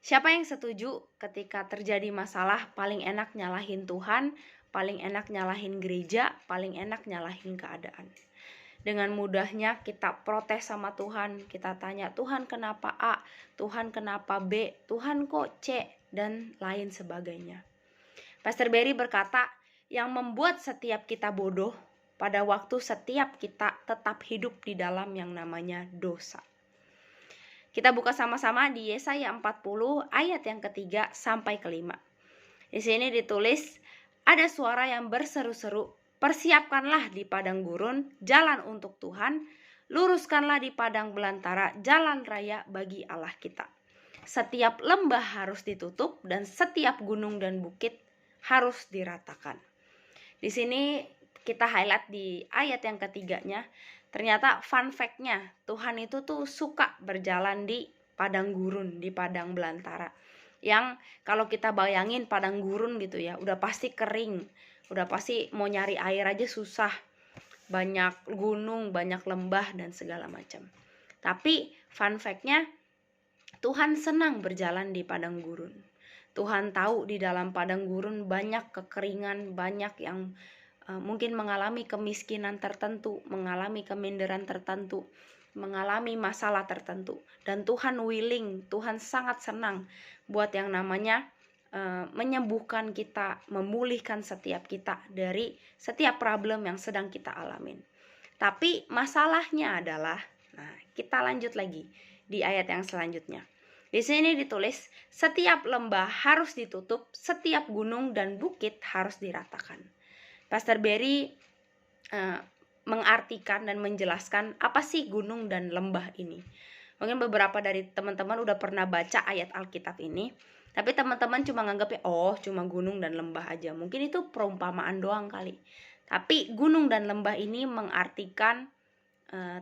Siapa yang setuju ketika terjadi masalah paling enak nyalahin Tuhan, paling enak nyalahin gereja, paling enak nyalahin keadaan. Dengan mudahnya kita protes sama Tuhan, kita tanya, Tuhan kenapa A, Tuhan kenapa B, Tuhan kok C, dan lain sebagainya. Pastor Berry berkata, yang membuat setiap kita bodoh pada waktu setiap kita tetap hidup di dalam yang namanya dosa. Kita buka sama-sama di Yesaya 40 ayat yang ketiga sampai kelima. Di sini ditulis, ada suara yang berseru-seru, persiapkanlah di padang gurun jalan untuk Tuhan, luruskanlah di padang belantara jalan raya bagi Allah kita. Setiap lembah harus ditutup dan setiap gunung dan bukit harus diratakan. Di sini kita highlight di ayat yang ketiganya. Ternyata fun fact-nya, Tuhan itu tuh suka berjalan di padang gurun, di padang belantara. Yang kalau kita bayangin padang gurun gitu ya, udah pasti kering, udah pasti mau nyari air aja susah. Banyak gunung, banyak lembah dan segala macam. Tapi fun fact-nya, Tuhan senang berjalan di padang gurun. Tuhan tahu di dalam padang gurun banyak kekeringan, banyak yang mungkin mengalami kemiskinan tertentu, mengalami keminderan tertentu, mengalami masalah tertentu. Dan Tuhan willing, Tuhan sangat senang buat yang namanya menyembuhkan kita, memulihkan setiap kita dari setiap problem yang sedang kita alamin. Tapi masalahnya adalah, nah kita lanjut lagi di ayat yang selanjutnya. Di sini ditulis, setiap lembah harus ditutup, setiap gunung dan bukit harus diratakan. Pastor Berry mengartikan dan menjelaskan apa sih gunung dan lembah ini. Mungkin beberapa dari teman-teman udah pernah baca ayat Alkitab ini, tapi teman-teman cuma nganggapnya cuma gunung dan lembah aja. Mungkin itu perumpamaan doang kali. Tapi gunung dan lembah ini mengartikan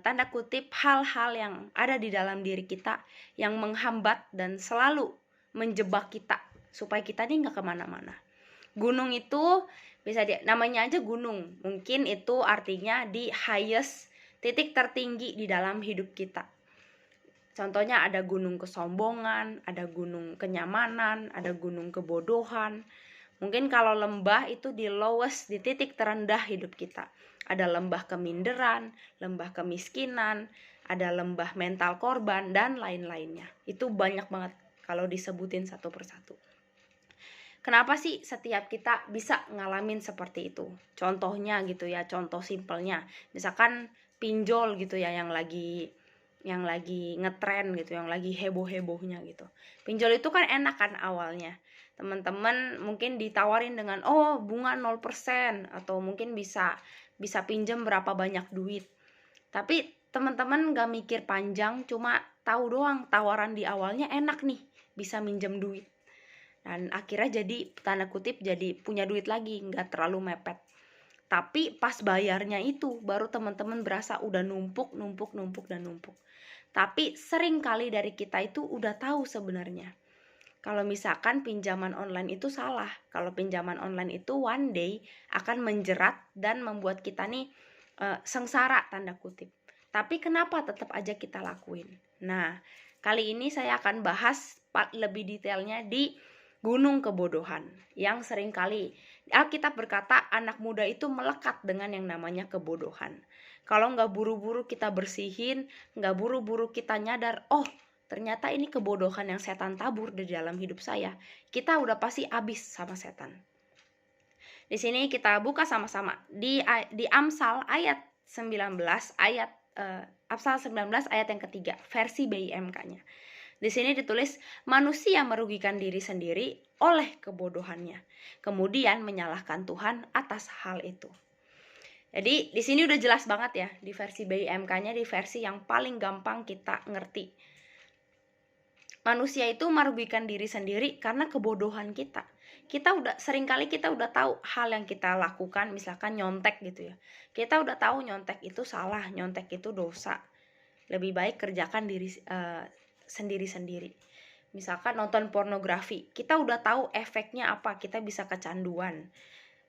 tanda kutip hal-hal yang ada di dalam diri kita yang menghambat dan selalu menjebak kita supaya kita ini nggak kemana-mana. Gunung itu bisa namanya aja gunung, mungkin itu artinya di highest, titik tertinggi di dalam hidup kita. Contohnya ada gunung kesombongan, ada gunung kenyamanan, ada gunung kebodohan. Mungkin kalau lembah itu di lowest, di titik terendah hidup kita. Ada lembah keminderan, lembah kemiskinan, ada lembah mental korban, dan lain-lainnya. Itu banyak banget kalau disebutin satu persatu. Kenapa sih setiap kita bisa ngalamin seperti itu? Contohnya gitu ya, contoh simpelnya. Misalkan pinjol gitu ya yang lagi ngetren gitu, yang lagi heboh-hebohnya gitu. Pinjol itu kan enak kan awalnya. Teman-teman mungkin ditawarin dengan bunga 0% atau mungkin bisa pinjam berapa banyak duit. Tapi teman-teman gak mikir panjang, cuma tahu doang tawaran di awalnya enak nih, bisa minjem duit. Dan akhirnya jadi tanda kutip jadi punya duit lagi, nggak terlalu mepet. Tapi pas bayarnya itu baru teman-teman berasa udah numpuk. Tapi sering kali dari kita itu udah tahu sebenarnya kalau misalkan pinjaman online itu salah. Kalau pinjaman online itu one day akan menjerat dan membuat kita nih sengsara tanda kutip. Tapi kenapa tetap aja kita lakuin? Nah, kali ini saya akan bahas lebih detailnya di gunung kebodohan yang seringkali Alkitab berkata anak muda itu melekat dengan yang namanya kebodohan. Kalau nggak buru-buru kita bersihin, nggak buru-buru kita nyadar, ternyata ini kebodohan yang setan tabur di dalam hidup saya, kita udah pasti habis sama setan. Di sini kita buka sama-sama di Amsal ayat 19 ayat Amsal 19 ayat yang ketiga versi BIMK-nya. Di sini ditulis, manusia merugikan diri sendiri oleh kebodohannya, kemudian menyalahkan Tuhan atas hal itu. Jadi di sini udah jelas banget ya di versi BIMK-nya, di versi yang paling gampang kita ngerti. Manusia itu merugikan diri sendiri karena kebodohan kita. Seringkali kita udah tahu hal yang kita lakukan, misalkan nyontek gitu ya. Kita udah tahu nyontek itu salah, nyontek itu dosa. Lebih baik kerjakan sendiri-sendiri. Misalkan nonton pornografi, kita udah tahu efeknya apa, kita bisa kecanduan.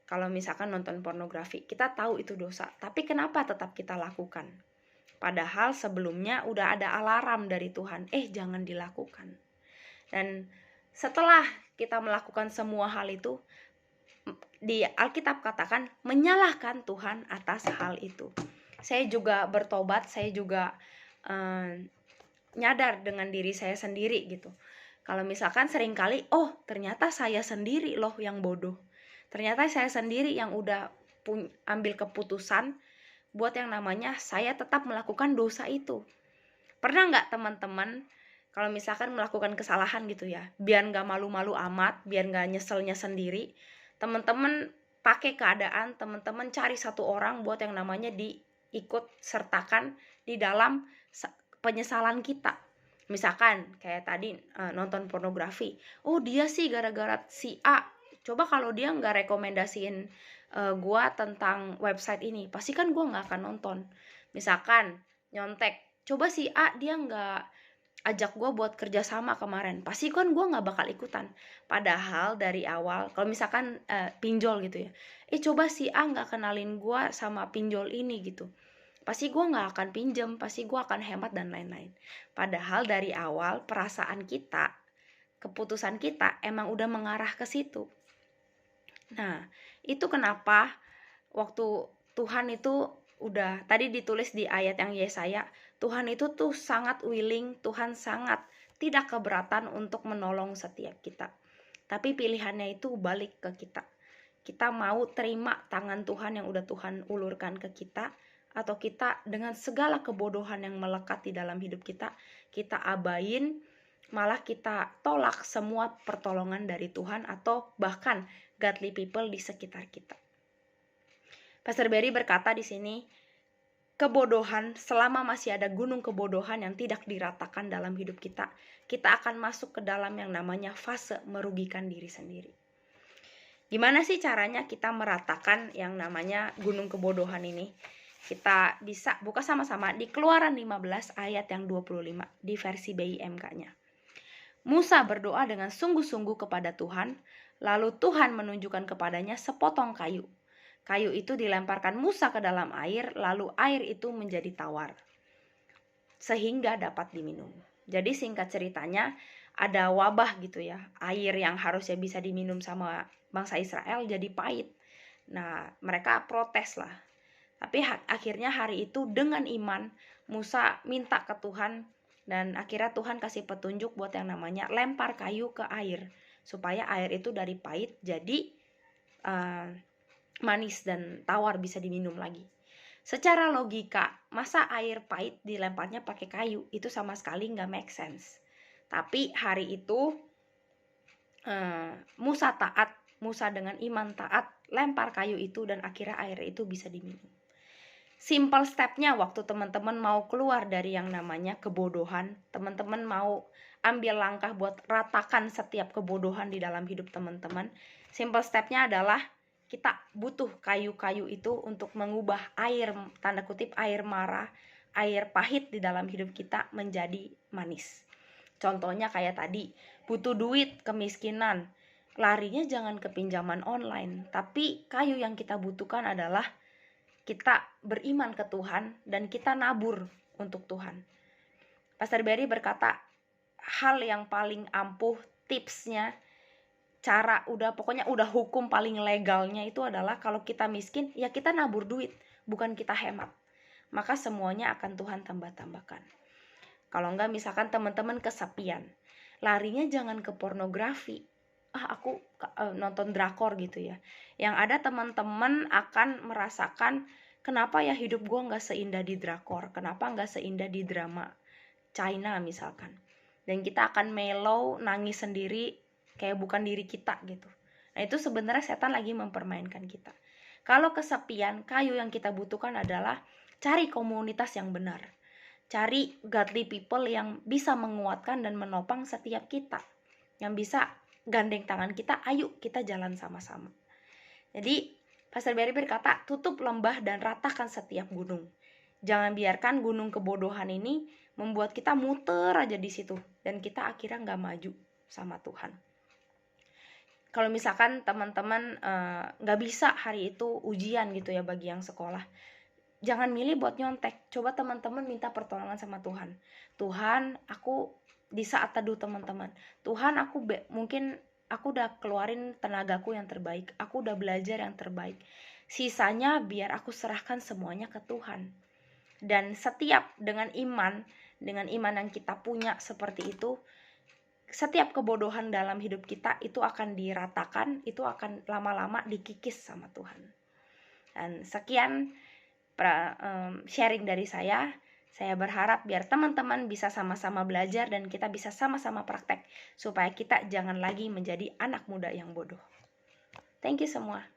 Kalau misalkan nonton pornografi, kita tahu itu dosa, tapi kenapa tetap kita lakukan? Padahal sebelumnya udah ada alarm dari Tuhan, jangan dilakukan. Dan Setelah kita melakukan semua hal itu, di Alkitab katakan menyalahkan Tuhan atas hal itu. Saya juga bertobat, saya juga nyadar dengan diri saya sendiri gitu. Kalau misalkan seringkali, oh ternyata saya sendiri loh yang bodoh. Ternyata saya sendiri yang udah ambil keputusan buat yang namanya saya tetap melakukan dosa itu. Pernah nggak teman-teman kalau misalkan melakukan kesalahan gitu ya, biar nggak malu-malu amat, biar nggak nyeselnya sendiri, teman-teman pakai keadaan, teman-teman cari satu orang buat yang namanya diikut sertakan di dalam penyesalan kita. Misalkan kayak tadi nonton pornografi, oh dia sih gara-gara si A. Coba kalau dia nggak rekomendasiin gua tentang website ini, pasti kan gua nggak akan nonton. Misalkan nyontek, coba si A dia nggak ajak gue buat kerjasama kemarin, pasti kan gue nggak bakal ikutan. Padahal dari awal, kalau misalkan pinjol gitu ya, coba si A nggak kenalin gue sama pinjol ini gitu, pasti gue nggak akan pinjem, pasti gue akan hemat dan lain-lain. Padahal dari awal perasaan kita, keputusan kita emang udah mengarah ke situ. Nah, itu kenapa waktu Tuhan itu udah tadi ditulis di ayat yang Yesaya, Tuhan itu tuh sangat willing, Tuhan sangat tidak keberatan untuk menolong setiap kita. Tapi pilihannya itu balik ke kita. Kita mau terima tangan Tuhan yang udah Tuhan ulurkan ke kita, atau kita dengan segala kebodohan yang melekat di dalam hidup kita abain, malah kita tolak semua pertolongan dari Tuhan atau bahkan godly people di sekitar kita. Pastor Barry berkata di sini, kebodohan, selama masih ada gunung kebodohan yang tidak diratakan dalam hidup kita, kita akan masuk ke dalam yang namanya fase merugikan diri sendiri. Gimana sih caranya kita meratakan yang namanya gunung kebodohan ini? Kita bisa buka sama-sama di Keluaran 15 ayat yang 25 di versi BIMK-nya. Musa berdoa dengan sungguh-sungguh kepada Tuhan, lalu Tuhan menunjukkan kepadanya sepotong kayu. Kayu itu dilemparkan Musa ke dalam air, lalu air itu menjadi tawar, sehingga dapat diminum. Jadi singkat ceritanya, ada wabah gitu ya, air yang harusnya bisa diminum sama bangsa Israel jadi pahit. Nah, mereka protes lah. Tapi akhirnya hari itu dengan iman, Musa minta ke Tuhan, dan akhirnya Tuhan kasih petunjuk buat yang namanya lempar kayu ke air, supaya air itu dari pahit jadi manis dan tawar, bisa diminum lagi. Secara logika, masa air pahit dilemparnya pakai kayu? Itu sama sekali nggak make sense. Tapi hari itu Musa taat, Musa dengan iman taat, lempar kayu itu dan akhirnya air itu bisa diminum. Simple stepnya waktu teman-teman mau keluar dari yang namanya kebodohan, teman-teman mau ambil langkah buat ratakan setiap kebodohan di dalam hidup teman-teman, simple stepnya adalah kita butuh kayu-kayu itu untuk mengubah air, tanda kutip air marah, air pahit di dalam hidup kita menjadi manis. Contohnya kayak tadi, butuh duit, kemiskinan, larinya jangan ke pinjaman online, tapi kayu yang kita butuhkan adalah kita beriman ke Tuhan dan kita nabur untuk Tuhan. Pastor Barry berkata, hal yang paling ampuh, tipsnya, cara pokoknya udah hukum paling legalnya itu adalah kalau kita miskin, ya kita nabur duit, bukan kita hemat. Maka semuanya akan Tuhan tambah-tambahkan. Kalau enggak misalkan teman-teman kesepian, larinya jangan ke pornografi. Aku nonton drakor gitu ya. Yang ada teman-teman akan merasakan, kenapa ya hidup gue nggak seindah di drakor, kenapa nggak seindah di drama China misalkan. Dan kita akan mellow, nangis sendiri, kayak bukan diri kita gitu. Nah itu sebenarnya setan lagi mempermainkan kita. Kalau kesepian, kayu yang kita butuhkan adalah cari komunitas yang benar. Cari godly people yang bisa menguatkan dan menopang setiap kita. Yang bisa gandeng tangan kita, ayo kita jalan sama-sama. Jadi Pastor Barry berkata, tutup lembah dan ratakan setiap gunung. Jangan biarkan gunung kebodohan ini membuat kita muter aja di situ dan kita akhirnya nggak maju sama Tuhan. Kalau misalkan teman-teman nggak bisa hari itu ujian gitu ya bagi yang sekolah, jangan milih buat nyontek. Coba teman-teman minta pertolongan sama Tuhan. Tuhan, aku di saat teduh teman-teman. Tuhan, mungkin aku udah keluarin tenagaku yang terbaik, aku udah belajar yang terbaik, sisanya biar aku serahkan semuanya ke Tuhan. Dan setiap dengan iman yang kita punya seperti itu, setiap kebodohan dalam hidup kita itu akan diratakan, itu akan lama-lama dikikis sama Tuhan. Dan sekian sharing dari saya. Saya berharap biar teman-teman bisa sama-sama belajar dan kita bisa sama-sama praktek supaya kita jangan lagi menjadi anak muda yang bodoh. Thank you semua.